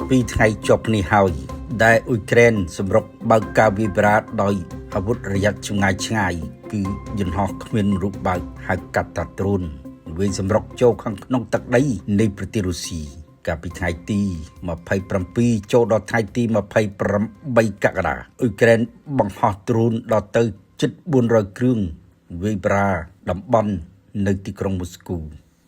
ពីថ្ងៃចប់នេះហើយដែលអ៊ុយក្រែនសម្រុកបើកការវាយប្រហារដោយអាវុធរយៈចម្ងាយឆ្ងាយគឺយន្តហោះគ្មានរូបបែកហៅកាត់ថាដ្រូនវាយសម្រុកចូលខាងក្នុងទឹកដីនៃប្រទេសរុស្ស៊ីកាលពីថ្ងៃទី27ចូលដល់ថ្ងៃទី28កក្កដាអ៊ុយក្រែនបង្ហោះដ្រូនដល់ទៅជិត400គ្រឿងវាយប្រហារតំបន់នៅទីក្រុងមូស្គូ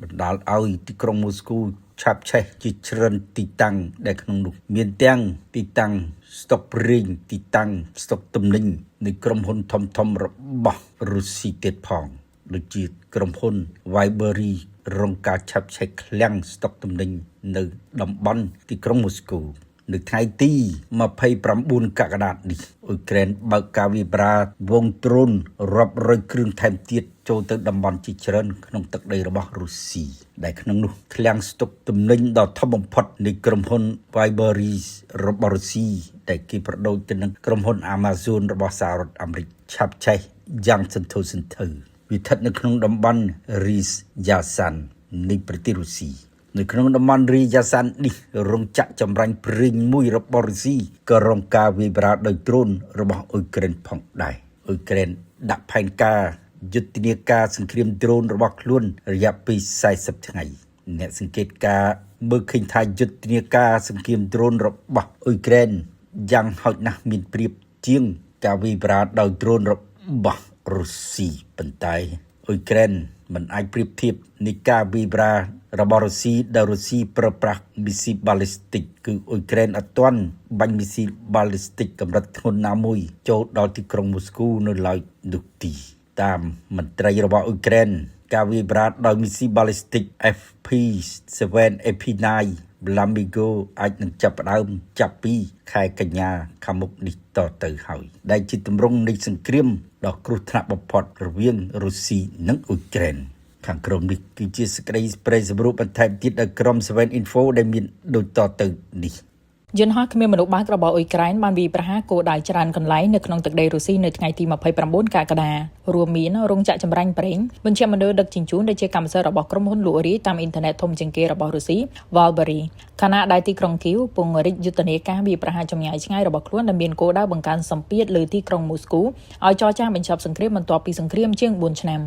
បណ្ដាលឲ្យទីក្រុងមូស្គូឆាបឆេះជាច្រើនទីតាំងដែលក្នុងនោះមានទាំងទីតាំងស្តុកប្រេងទីតាំងស្តុកទំនិញនៃក្រុមហ៊ុនធំៗរបស់រុស្ស៊ីទៀតផងដូចជាក្រុមហ៊ុន Vibery រងការឆាបឆេះឃ្លាំងស្តុកទំនិញនៅតំបន់ទីក្រុងមូស្គូនៅថ្ងៃទី29កក្កដានេះអ៊ុយក្រែនបើកការវាយប្រហារវងដ្រូនរាប់រយគ្រឿងថែមទៀតចូលទៅតំបន់ជាច្រើនក្នុងទឹកដីរបស់រុស្ស៊ីដែលក្នុងនោះឃ្លាំងស្តុកទំនិញដ៏ធំបំផុតនៃក្រុមហ៊ុន Vibery របស់រុស្ស៊ីដែលគេប្រដូចទៅនឹងក្រុមហ៊ុន Amazon របស់សហរដ្ឋអាមេរិកឆាបឆេះយ៉ាងសន្ធោសន្ធៅវាស្ថិតនៅក្នុងតំបន់ Ryazan នៃប្រទេសរុស្ស៊ីនៅក្នុងតំបន់រីយ៉ាសាននេះរោងចក្រចម្រាញ់ប្រេងមួយរបស់រុស្ស៊ីក៏រងការវាយប្រហារដោយដ្រូនរបស់អ៊ុយក្រែនផងដែរអ៊ុយក្រែនដាក់ផែនការយុទ្ធនាការសង្គ្រាមដ្រូនរបស់ខ្លួនរយៈពេល40ថ្ងៃអ្នកសង្កេតការមើលឃើញថាយុទ្ធនាការសង្គ្រាមដ្រូនរបស់អ៊ុយក្រែនយ៉ាងហោចណាស់មានប្រៀបជាងការវាយប្រហារដោយដ្រូនរបស់រុស្ស៊ីប៉ុន្តែអ៊ុយក្រែនមិនអាចប្រៀបធៀបនៃការវាយប្រហាររបស់រុស្ស៊ីដែលរុស្ស៊ីប្រើប្រាស់មីស៊ីលបាល់លីស្ទិកគឺអ៊ុយក្រែនអត់ទាន់បាញ់មីស៊ីលបាល់លីស្ទិកកម្រិតធ្ងន់ណាមួយចូលដល់ទីក្រុងមូស្គូនៅឡើយនោះទេតាមមន្ត្រីរបស់អ៊ុយក្រែនការវាយប្រហារដោយមីស៊ីលបាល់លីស្ទិក FP7 AP9 Blamigo អាចនឹងចាប់ផ្ដើមចាប់ពីខែកញ្ញាខាងមុខនេះតទៅហើយដែលជាទម្រង់នៃសង្គ្រាមដ៏គ្រោះថ្នាក់បំផុតរវាងរុស្ស៊ីនិងអ៊ុយក្រែនខាងក្រុមនេះគឺជាសេចក្តីប្រែសម្រួលបន្ថែមទៀតដល់ក្រុម 7 Info ដែលមានដូចតទៅនេះយន្តហោះគ្មានមនុស្សបើករបស់អ៊ុយក្រែនបានវាយប្រហារគោលដៅច្រើនកន្លែងនៅក្នុងទឹកដីរុស្ស៊ីនៅថ្ងៃទី29កក្កដារួមមានរោងចក្រចម្រាញ់ប្រេងបញ្ជាមណ្ឌលដឹកជញ្ជូនដែលជាកម្មសិទ្ធិរបស់ក្រុមហ៊ុនលក់រាយតាមអ៊ីនធឺណិតធំជាងគេរបស់រុស្ស៊ី Valbery ខណៈដែលទីក្រុងគីវពង្រីកយុទ្ធនាការវាយប្រហារចម្ងាយឆ្ងាយរបស់ខ្លួនដែលមានគោលដៅបង្កើនសម្ពាធលើទីក្រុងមូស្គូឲ្យចរចាបញ្ចប់សង្គ្រាមបន្ទាប់ពីសង្គ្រាមជាង4ឆ្នាំ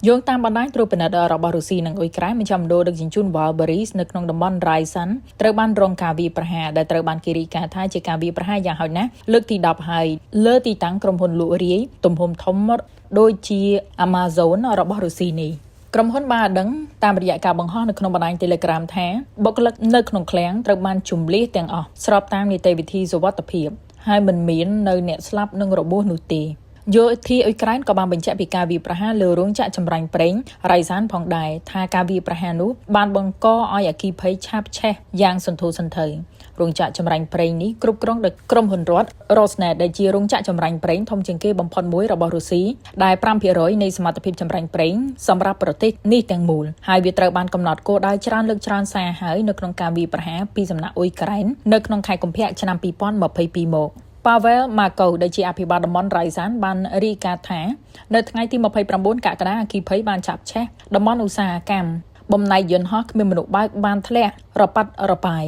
យោងតាមបណ្ដាញត្រួតពិនិត្យរបស់រុស្ស៊ីនិងអ៊ុយក្រែនមជ្ឈមណ្ឌលដឹកជញ្ជូន Valbery នៅក្នុងតំបន់ Ryazan ត្រូវបានរងការវាយប្រហារដែលត្រូវបានគេរាយការណ៍ថាជាការវាយប្រហារយ៉ាងហោចណាស់លើកទី10ហើយលើទីតាំងក្រុមហ៊ុនលក់រាយទំហំធំដូចជា Amazon របស់រុស្ស៊ីនេះក្រុមហ៊ុនបានដឹងតាមរយៈការបង្ហោះនៅក្នុងបណ្ដាញ Telegram ថាបុគ្គលិកនៅក្នុងឃ្លាំងត្រូវបានជម្លៀសទាំងអស់ស្របតាមនីតិវិធីសុវត្ថិភាពហើយមិនមាននៅអ្នកស្លាប់និងរបួសនោះទេយោធាអ៊ុយក្រែនក៏បានបញ្ជាក់ពីការវាយប្រហារលើរោងចក្រចម្រាញ់ប្រេង Ryazan ផងដែរថាការវាយប្រហារនោះបានបង្កឲ្យអគ្គិភ័យឆាបឆេះយ៉ាងសន្ធោសន្ធៅរោងចក្រចម្រាញ់ប្រេងនេះគ្រប់គ្រងដោយក្រុមហ៊ុនរដ្ឋ Rosneft ដែលជារោងចក្រចម្រាញ់ប្រេងធំជាងគេបំផុតមួយរបស់រុស្ស៊ីដែល 5% នៃសមត្ថភាពចម្រាញ់ប្រេងសម្រាប់ប្រទេសនេះទាំងមូលហើយវាត្រូវបានកំណត់គោលដៅច្រើនលើកច្រើនសារហើយនៅក្នុងការវាយប្រហារពីសំណាក់អ៊ុយក្រែននៅក្នុងខែកុម្ភៈឆ្នាំ2022មកPavel Markov ដែលជាអភិបាលតំបន់ Ryazan បានរាយការណ៍ថានៅថ្ងៃទី29កក្កដាអគ្គិភ័យបានចាប់ឆេះតំបន់ឧស្សាហកម្មបំណែកយន្តហោះគ្មានមនុស្សបើកបានធ្លាក់រប៉ាត់របាយ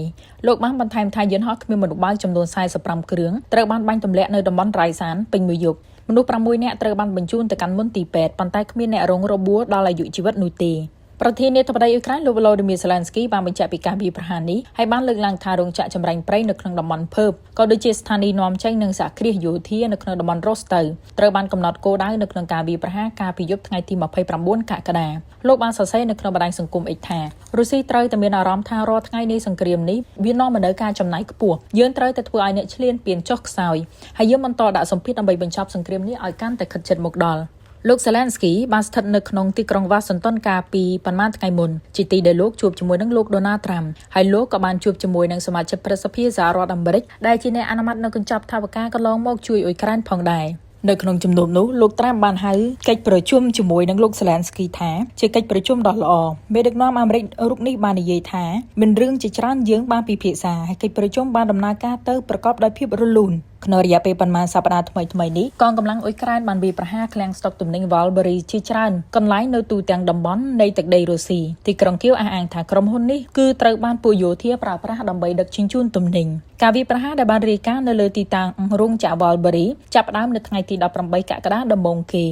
លោកបានបន្ថែមថាយន្តហោះគ្មានមនុស្សបើកចំនួន45គ្រឿងត្រូវបានបាញ់ទម្លាក់នៅតំបន់ Ryazan ពេញមួយយប់មនុស្ស6នាក់ត្រូវបានបញ្ជូនទៅកាន់មន្ទីរពេទ្យប៉ុន្តែគ្មានអ្នករងរបួសដល់អាយុជីវិតនោះទេប្រធានាធិបតីអ៊ុយក្រែនលោក Volodymyr Zelensky បានបញ្ជាក់ពីការវាយប្រហារនេះហើយបានលើកឡើងថារោងចក្រចម្រាញ់ប្រេងនៅក្នុងតំបន់ភើបក៏ដូចជាស្ថានីយនាំចេញនិងសហគ្រាសយោធានៅក្នុងតំបន់រ៉ូស្តូវត្រូវបានកំណត់គោលដៅនៅក្នុងការវាយប្រហារកាលពីយប់ថ្ងៃទី29កក្កដាលោកបានសរសេរនៅក្នុងបណ្ដាញសង្គម X ថារុស្ស៊ីត្រូវតែមានអារម្មណ៍ថារាល់ថ្ងៃនៃសង្គ្រាមនេះវានាំមកនូវការចំណាយខ្ពស់យើងត្រូវតែធ្វើឲ្យអ្នកឈ្លានពានចុះខ្សោយហើយយើងបន្តដាក់សម្ពាធដើម្បីបញ្ចប់សង្គ្រាមនេះឲ្យកាន់តែខិតជិតមកដល់លោក Zelensky បានស្ថិតនៅក្នុងទីក្រុង Washington កាលពីប៉ុន្មានថ្ងៃមុនជាទីដែលលោកជួបជាមួយនឹងលោក Donald Trump ហើយលោកក៏បានជួបជាមួយនឹងសមាជិកព្រឹទ្ធសភាសហរដ្ឋអាមេរិកដែលជាអ្នកអនុម័តនៅកញ្ចប់ថវិកាកន្លងមកជួយអ៊ុយក្រែនផងដែរនៅក្នុងជំនុំនោះលោក Trump បានហៅកិច្ចប្រជុំជាមួយនឹងលោក Zelensky ថាជាកិច្ចប្រជុំដ៏ល្អមេដឹកនាំអាមេរិករូបនេះបាននិយាយថាមានរឿងជាច្រើនយើងបានពិភាក្សាហើយកិច្ចប្រជុំបានដំណើរការទៅប្រកបដោយភាពរលូន ក្នុងរយៈពេលប៉ុន្មានសប្តាហ៍ថ្មីនេះកងកម្លាំងអ៊ុយក្រែនបានវាយប្រហារឃ្លាំងស្តុកទំនិញ Valbury ជាច្រើនកន្លែងនៅទូទាំងតំបន់នៃទឹកដីរុស្ស៊ីទីក្រុងគៀវអះអាងថាក្រុមហ៊ុននេះគឺត្រូវបានពួកយោធាប្រើប្រាស់ដើម្បីដឹកជញ្ជូនទំនិញការវាយប្រហារដែលបានរាយការណ៍នៅលើទីតាំងរោងចក្រ Valbury ចាប់ផ្ដើមនៅថ្ងៃទី18កក្កដាដំបូងគេ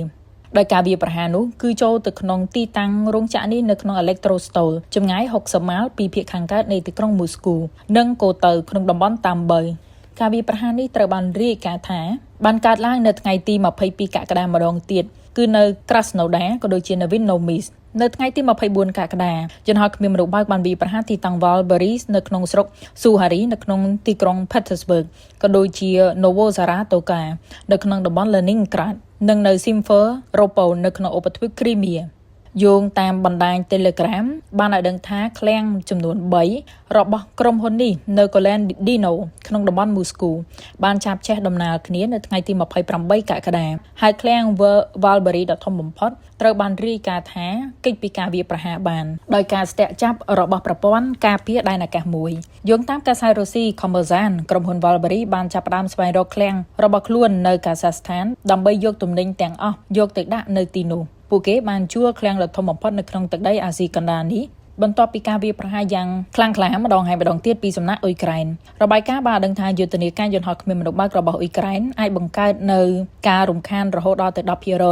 ដោយការវាយប្រហារនោះគឺចូលទៅក្នុងទីតាំងរោងចក្រនេះនៅក្នុង Electrostol ចម្ងាយ60ម៉ាយពីភាគខាងកើតនៃទីក្រុងមូស្គូនិងគោទៅក្នុងតំបន់តាមបើការវាយប្រហារនេះត្រូវបានរាយការណ៍ថាបានកើតឡើងនៅថ្ងៃទី22កក្កដាម្ដងទៀតគឺនៅ Krasnodar ក៏ដូចជានៅ Vinomis នៅថ្ងៃទី24កក្កដាយន្តហោះគ្មានមនុស្សបើកបានវាយប្រហារទីតាំង Valbury នៅក្នុងស្រុក Suhari នៅក្នុងទីក្រុង Petersburg ក៏ដូចជា Novosaratoga នៅក្នុងតំបន់ Leningrad និងនៅ Simferopol នៅក្នុងឧបទ្វីប Crimeaយោងតាមបណ្ដាញ Telegram បានឲ្យដឹងថាឃ្លាំងចំនួន3របស់ក្រុមហ៊ុននេះនៅ Kolandino ក្នុងតំបន់មូស្គូបានចាប់ឆេះដំណើរគ្នានៅថ្ងៃទី28កក្កដាហើយឃ្លាំង Valbury ដ៏ធំបំផុតត្រូវបានរាយការណ៍ថាកិច្ចពីការវាយប្រហារបានដោយការស្ទាក់ចាប់របស់ប្រព័ន្ធការពារដែនអាកាសមួយយោងតាមកាសែតរុស្ស៊ី Kommerzan ក្រុមហ៊ុន Valbury បានចាប់ផ្ដើមស្វែងរកឃ្លាំងរបស់ខ្លួននៅកាហ្សាស្ថានដើម្បីយកទំនិញទាំងអស់យកទៅដាក់នៅទីនោះពួកគេបានជួលឃ្លាំងដ៏ធំបំផុតនៅក្នុងទឹកដីអាស៊ីកណ្ដាលនេះបន្ទាប់ពីការវាយប្រហារយ៉ាងខ្លាំងក្លាម្ដងហើយម្ដងទៀតពីសំណាក់អ៊ុយក្រែនរបាយការណ៍បានដឹងថាយុទ្ធនាការយន្តហោះគ្មានមនុស្សបើករបស់អ៊ុយក្រែនអាចបង្កើតនៅការរំខានរហូតដល់ទៅ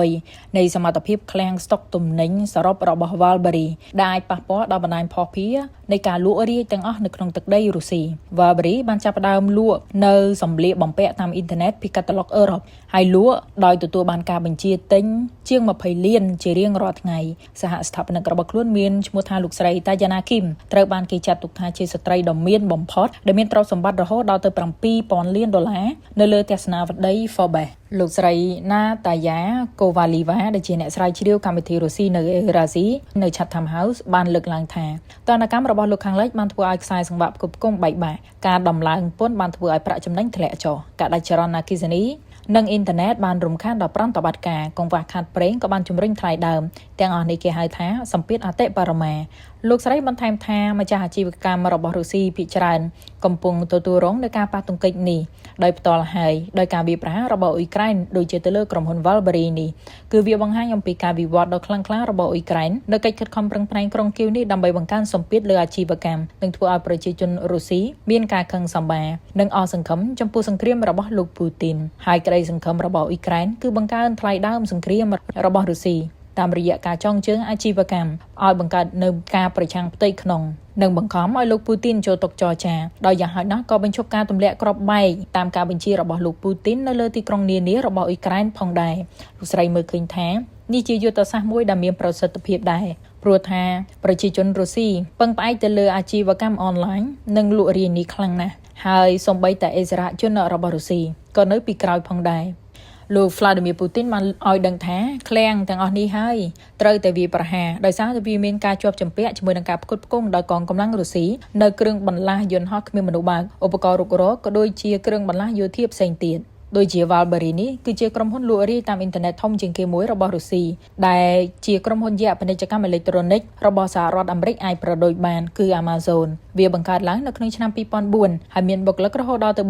10% នៃសមត្ថភាពឃ្លាំងស្តុកទំនិញសរុបរបស់ Valbury ដែលអាចប៉ះពាល់ដល់បណ្ដាញភស្តុភារនៃការលក់រាយទាំងអស់នៅក្នុងទឹកដីរុស្ស៊ី Valbury បានចាប់ផ្ដើមលក់នៅសម្លៀកបំពាក់តាមអ៊ីនធឺណិតពីកាតាឡុកអឺរ៉ុបហើយលក់ដោយទទួលបានការបញ្ជាទិញជាង20លានជារៀងរាល់ថ្ងៃសហស្ថាបនិករបស់ខ្លួនមានឈ្មោះថាលោកស្រីតាយ៉ាណាគីមត្រូវបានគេចាត់ទុកថាជាស្ត្រីដ៏មានបំផុតដែលមានទ្រព្យសម្បត្តិរហូតដល់ទៅ$7,000 លាននៅលើទស្សនាវដ្តី Forbes លោកស្រីណាតាយ៉ាកូវ៉ាលីវ៉ាដែលជាអ្នកស្រាវជ្រាវកម្មវិធីរុស្ស៊ីនៅអេរ៉ាស៊ីនៅ Chatham House បានលើកឡើងថាទណ្ឌកម្មរបស់លោកខាងលិចបានធ្វើឲ្យខ្សែសង្វាក់ផ្គត់ផ្គង់បែកបាក់ការដំឡើងពន្ធបានធ្វើឲ្យប្រាក់ចំណេញធ្លាក់ចុះការដាច់ចរន្តអគ្គិសនីនិងអ៊ីនធឺណិតបានរំខានដល់ប្រតិបត្តិការកង្វះខាតប្រេងក៏បានជំរុញថ្លៃដើមទាំងអស់នេះគេហៅថាសម្ពាធអតិបរមាលោកស្រីបន្ថែមថាម្ចាស់អាជីវកម្មរបស់រុស្ស៊ីភាគច្រើនកំពុងទទួលរងនឹងការប៉ះទង្គិចនេះដោយផ្ទាល់ហើយដោយការវាយប្រហាររបស់អ៊ុយក្រែនដូចជាទៅលើក្រុមហ៊ុន Valbury នេះគឺវាបង្ហាញអំពីការវិវត្តដ៏ខ្លាំងក្លារបស់អ៊ុយក្រែននៅកិច្ចខិតខំប្រឹងប្រែងក្រុងគៀវនេះដើម្បីបង្កើនសម្ពាធលើអាជីវកម្មនិងធ្វើឲ្យប្រជាជនរុស្ស៊ីមានការខឹងសម្បារនិងអស់សង្ឃឹមចំពោះសង្គ្រាមរបស់លោកពូទីនហើយក្តីសង្ឃឹមរបស់អ៊ុយក្រែនគឺបង្កើនថ្លៃដើមសង្គ្រាមរបស់រុស្ស៊ីតាមរយៈការចងជើងអាជីវកម្មឲ្យបង្កើតនៅការប្រឆាំងផ្ទៃក្នុងនិងបង្ខំឲ្យលោកពូទីនចូលតុចរចាដោយយ៉ាងហោចណាស់ក៏បញ្ឈប់ការទម្លាក់គ្រាប់បែកតាមការបញ្ជារបស់លោកពូទីននៅលើទីក្រុងនានារបស់អ៊ុយក្រែនផងដែរលោកស្រីមើលឃើញថានេះជាយុទ្ធសាស្ត្រមួយដែលមានប្រសិទ្ធភាពដែរព្រោះថាប្រជាជនរុស្ស៊ីពឹងផ្អែកទៅលើអាជីវកម្មអនឡាញនិងលក់រាយនេះខ្លាំងណាស់ហើយសូម្បីតែអិសរាជជនរបស់រុស្ស៊ីក៏នៅពីក្រោយផងដែរលោក Vladimir Putin បានឲ្យដឹងថាឃ្លាំងទាំងអស់នេះហើយត្រូវតែវាយប្រហារដោយសារតែវាមានការជាប់ជំពាក់ជាមួយនឹងការផ្គត់ផ្គង់ដោយកងកម្លាំងរុស្ស៊ីនៅគ្រឿងបន្លាស់យន្តហោះគ្មានមនុស្សបើកឧបករណ៍រុករកក៏ដូចជាគ្រឿងបន្លាស់យោធាផ្សេងទៀតដូចជា Valbury នេះគឺជាក្រុមហ៊ុនលក់រាយតាមអ៊ីនធឺណិតធំជាងគេមួយរបស់រុស្ស៊ីដែលជាក្រុមហ៊ុនយក្សពាណិជ្ជកម្មអេឡិចត្រូនិករបស់សហរដ្ឋអាមេរិកអាចប្រដូចបានគឺ Amazon វាបង្កើតឡើងនៅក្នុងឆ្នាំ2004ហើយមានបុគ្គលិករហូតដល់ទៅ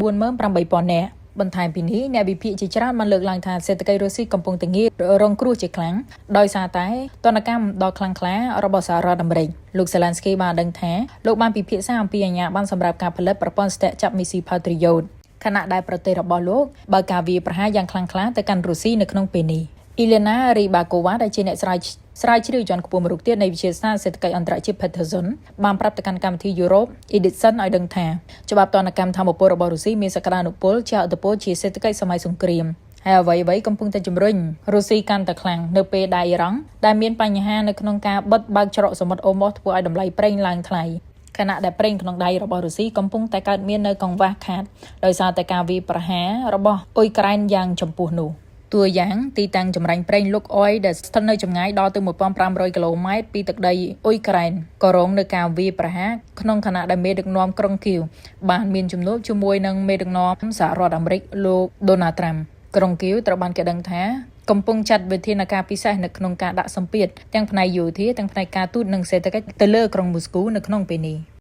48,000 នាក់បន្ថែមពីនេះអ្នកវិភាគជាច្រើនបានលើកឡើងថាសេដ្ឋកិច្ចរុស្ស៊ីកំពុងតែងាយរងគ្រោះជាខ្លាំងដោយសារតែទណ្ឌកម្មដ៏ខ្លាំងក្លារបស់សហរដ្ឋអាមេរិកលោក Zelensky បានដឹងថាលោកបានពិភាក្សាអំពីអាជ្ញាប័ណ្ណសម្រាប់ការផលិតប្រព័ន្ធស្ទាក់ចាប់មីស៊ីល Patriot ខណៈដែលប្រទេសរបស់លោកបើកការវាយប្រហារយ៉ាងខ្លាំងក្លាទៅកាន់រុស្ស៊ីនៅក្នុងពេលនេះ Elena Rybakova ដែលជាអ្នកស្រាវជ្រាវជាន់ខ្ពស់មួយរូបទៀតនៃវិទ្យាស្ថានសេដ្ឋកិច្ចអន្តរជាតិ Peterson បានប្រាប់ទៅកាន់កម្មវិធី Europe Edison ឲ្យដឹងថាច្បាប់ទណ្ឌកម្មថាមពលរបស់រុស្ស៊ីមានសក្តានុពលជាឥទ្ធិពលជាសេដ្ឋកិច្ចសម័យសង្គ្រាមហើយអ្វីៗកំពុងតែជំរុញរុស្ស៊ីកាន់តែខ្លាំងនៅពេលដែលអ៊ីរ៉ង់ដែលមានបញ្ហានៅក្នុងការបិទបើកច្រកសមុទ្រអូម៉ូសធ្វើឲ្យតម្លៃប្រេងឡើងថ្លៃខណៈដែលប្រេងក្នុងដៃរបស់រុស្ស៊ីកំពុងតែកើតមាននៅកង្វះខាតដោយសារតែការវាយប្រហាររបស់អ៊ុយក្រែនយ៉ាងចំពោះនោះតួយ៉ាងទីតាំងចម្រាញ់ប្រេងលុកអុយដែលស្ថិតនៅចម្ងាយដល់ទៅ 1,500 គីឡូម៉ែត្រពីទឹកដីអ៊ុយក្រែនក៏រងនឹងការវាយប្រហារក្នុងខណៈដែលមេដឹកនាំក្រុងគៀវបានមានជំនួបជាមួយនឹងមេដឹកនាំសហរដ្ឋអាមេរិកលោក Donald Trump ក្រុងគៀវត្រូវបានគេដឹងថាកំពុងចាត់វិធានការពិសេសនៅក្នុងការដាក់សម្ពាធទាំងផ្នែកយោធាទាំងផ្នែកការទូតនិងសេដ្ឋកិច្ចទៅលើក្រុងមូស្គូនៅក្នុងពេលនេះ